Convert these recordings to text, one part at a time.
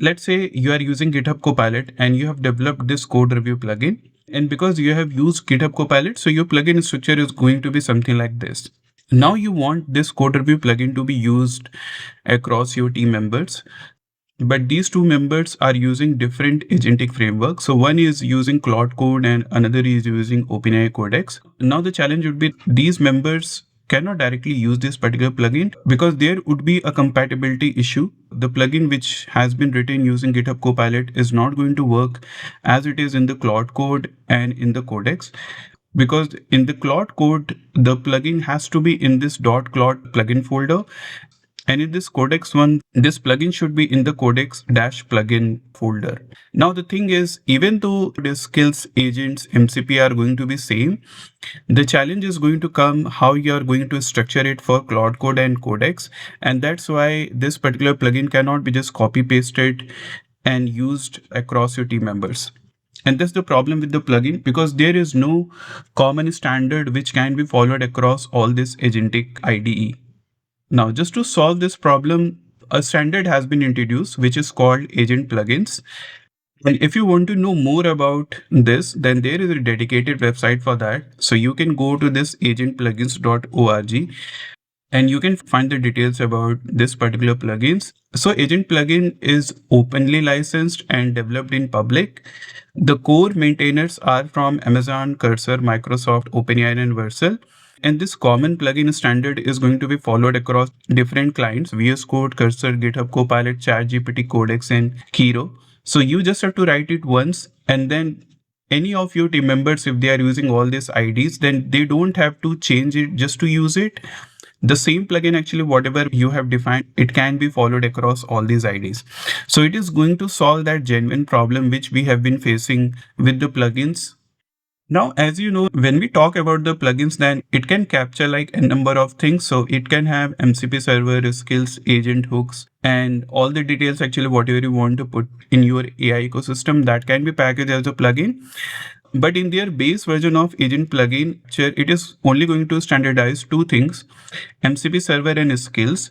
Let's say you are using GitHub Copilot and you have developed this code review plugin. And because you have used GitHub Copilot, so your plugin structure is going to be something like this. Now you want this code review plugin to be used across your team members. But these two members are using different agentic frameworks. So one is using Claude Code and another is using OpenAI Codex. Now the challenge would be these members cannot directly use this particular plugin because there would be a compatibility issue. The plugin which has been written using GitHub Copilot is not going to work as it is in the Claude Code and in the Codex. Because in the Claude Code, the plugin has to be in this .claude plugin folder. And in this Codex one, this plugin should be in the Codex-plugin folder. Now the thing is, even though the skills, agents, MCP are going to be same, the challenge is going to come how you are going to structure it for Claude Code and Codex. And that's why this particular plugin cannot be just copy pasted and used across your team members. And that's the problem with the plugin because there is no common standard which can be followed across all this agentic IDE. Now, just to solve this problem, a standard has been introduced, which is called agent plugins. And if you want to know more about this, then there is a dedicated website for that. So you can go to this agentplugins.org and you can find the details about this particular plugins. So agent plugin is openly licensed and developed in public. The core maintainers are from Amazon, Cursor, Microsoft, OpenAI, and Vercel. And this common plugin standard is going to be followed across different clients: VSCode, Cursor, GitHub Copilot, ChatGPT, Codex, and Kiro. So you just have to write it once, and then any of your team members, if they are using all these IDs, then they don't have to change it just to use it. The same plugin, actually, whatever you have defined, it can be followed across all these IDs. So it is going to solve that genuine problem which we have been facing with the plugins. Now, as you know, when we talk about the plugins, then it can capture like a number of things. So it can have MCP server, skills, agent hooks, and all the details, actually, whatever you want to put in your AI ecosystem, that can be packaged as a plugin. But in their base version of agent plugin, it is only going to standardize two things: MCP server and skills.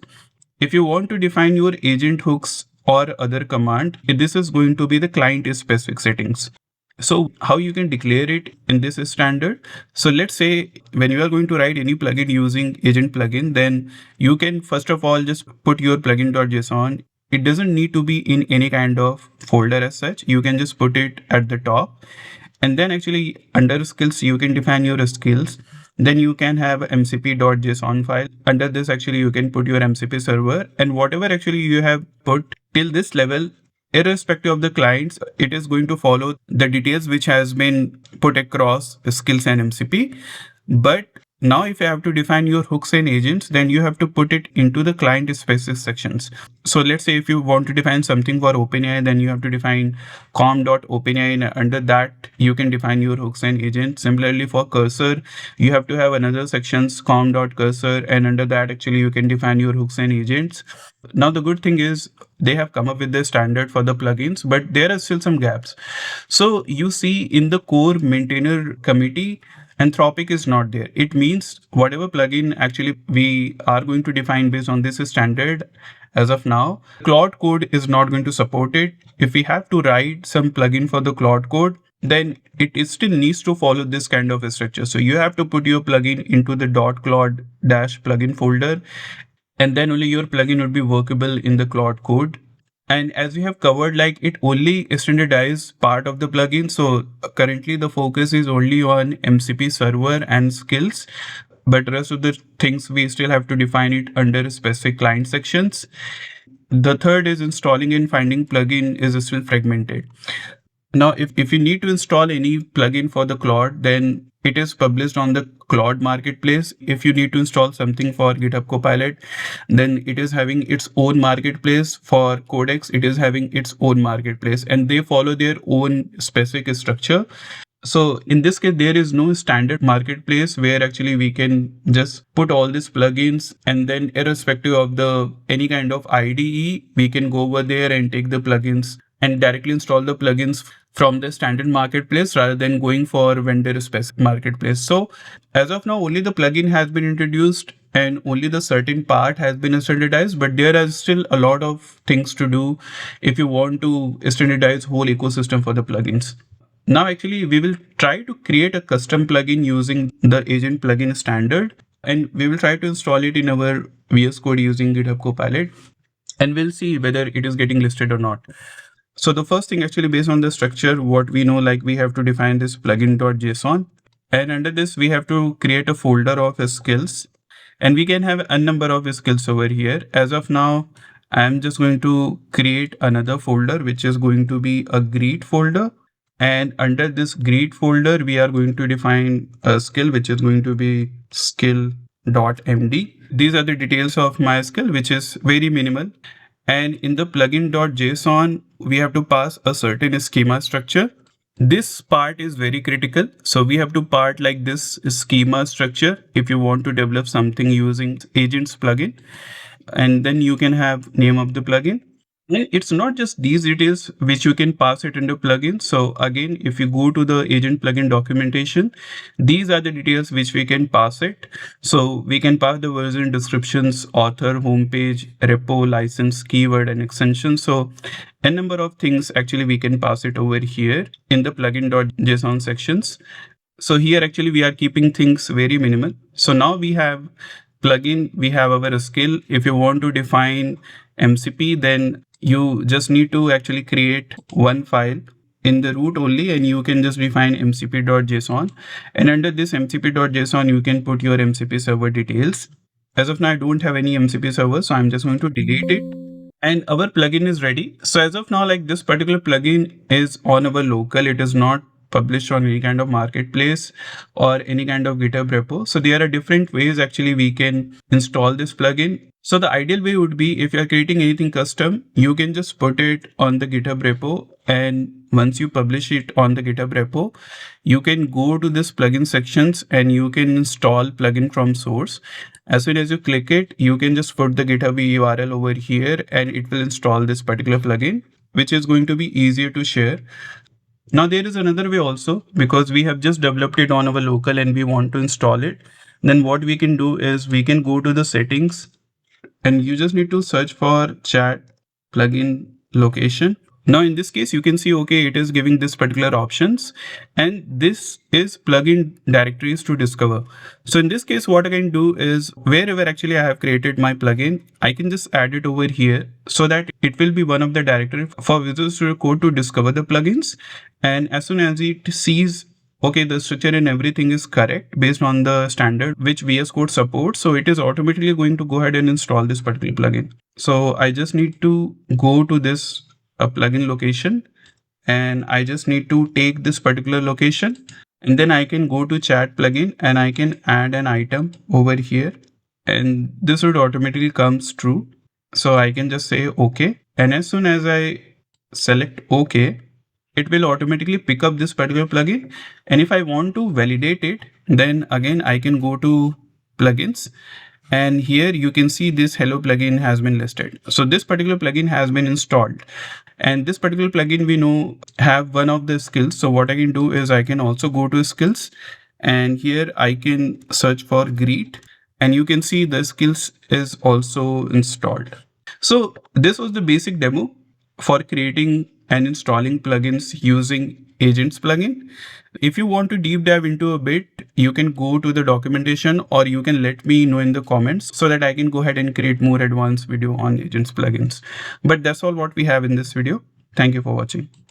If you want to define your agent hooks or other command, this is going to be the client specific settings. So how you can declare it in this standard? So let's say when you are going to write any plugin using agent plugin, then you can first of all just put your plugin.json. It doesn't need to be in any kind of folder as such. You can just put it at the top. And then actually under skills, you can define your skills. Then you can have mcp.json file. Under this, actually, you can put your MCP server, and whatever actually you have put till this level, irrespective of the clients, it is going to follow the details which has been put across skills and MCP. But now if you have to define your hooks and agents, then you have to put it into the client specific sections. So let's say if you want to define something for OpenAI, then you have to define com.openai, and under that you can define your hooks and agents. Similarly for Cursor, you have to have another sections com.cursor, and under that actually you can define your hooks and agents. Now the good thing is they have come up with the standard for the plugins, but there are still some gaps. So you see in the core maintainer committee, Anthropic is not there. It means whatever plugin actually we are going to define based on this standard as of now, Claude Code is not going to support it. If we have to write some plugin for the Claude Code, then it still needs to follow this kind of a structure. So you have to put your plugin into the .claude-plugin folder, and then only your plugin would be workable in the Claude Code. And as we have covered, like it only standardize part of the plugin. So currently the focus is only on MCP server and skills, but rest of the things we still have to define it under specific client sections. The third is installing and finding plugin is still fragmented. Now, if you need to install any plugin for the Claude, then it is published on the Claude marketplace. If you need to install something for GitHub Copilot, then it is having its own marketplace. For Codex, it is having its own marketplace, and they follow their own specific structure. So in this case, there is no standard marketplace where actually we can just put all these plugins, and then irrespective of the any kind of IDE, we can go over there and take the plugins and directly install the plugins from the standard marketplace rather than going for vendor specific marketplace. So as of now, only the plugin has been introduced. and only the certain part has been standardized, but there are still a lot of things to do if you want to standardize whole ecosystem for the plugins. Now, actually, we will try to create a custom plugin using the agent plugin standard, and we will try to install it in our VS Code using GitHub Copilot, and we'll see whether it is getting listed or not. So the first thing, actually, based on the structure, what we know, like we have to define this plugin.json, and under this we have to create a folder of skills, and we can have a number of skills over here. As of now, I'm just going to create another folder which is going to be a greet folder, and under this greet folder we are going to define a skill which is going to be skill.md. These are the details of my skill, which is very minimal. And in the plugin.json, we have to pass a certain schema structure. This part is very critical. So we have to part like this schema structure if you want to develop something using agents plugin. And then you can have name of the plugin. It's not just these details which you can pass it into plugin. So again, if you go to the agent plugin documentation, these are the details which we can pass it. So we can pass the version descriptions, author, homepage, repo, license, keyword, and extension. So a number of things actually we can pass it over here in the plugin.json sections. So here actually we are keeping things very minimal. So now we have plugin, we have our skill. If you want to define MCP, then you just need to actually create one file in the root only, and you can just define mcp.json. And under this mcp.json, you can put your MCP server details. As of now, I don't have any MCP server, so I'm just going to delete it. And our plugin is ready. So as of now, like this particular plugin is on our local. It is not published on any kind of marketplace or any kind of GitHub repo. So there are different ways actually we can install this plugin. So the ideal way would be, if you're creating anything custom, you can just put it on the GitHub repo. And once you publish it on the GitHub repo, you can go to this plugin sections and you can install plugin from source. As soon as you click it, you can just put the GitHub URL over here and it will install this particular plugin, which is going to be easier to share. Now there is another way also, because we have just developed it on our local and we want to install it. Then what we can do is we can go to the settings and you just need to search for chat plugin location. Now in this case, you can see, okay, it is giving this particular options, and this is plugin directories to discover. So in this case, what I can do is wherever actually I have created my plugin, I can just add it over here so that it will be one of the directory for Visual Studio Code to discover the plugins. And as soon as it sees, okay, the structure and everything is correct based on the standard which VS Code supports, so it is automatically going to go ahead and install this particular plugin. So I just need to go to this plugin location, and I just need to take this particular location, and then I can go to chat plugin and I can add an item over here, and this would automatically comes true. So I can just say okay, and as soon as I select okay, it will automatically pick up this particular plugin. And if I want to validate it, then again I can go to plugins, and here you can see this hello plugin has been listed. So this particular plugin has been installed, and this particular plugin we know have one of the skills. So what I can do is I can also go to skills, and here I can search for greet, and you can see the skills is also installed. So this was the basic demo for creating and installing plugins using agents plugin. If you want to deep dive into a bit, you can go to the documentation, or you can let me know in the comments so that I can go ahead and create more advanced video on agents plugins. But that's all what we have in this video. Thank you for watching.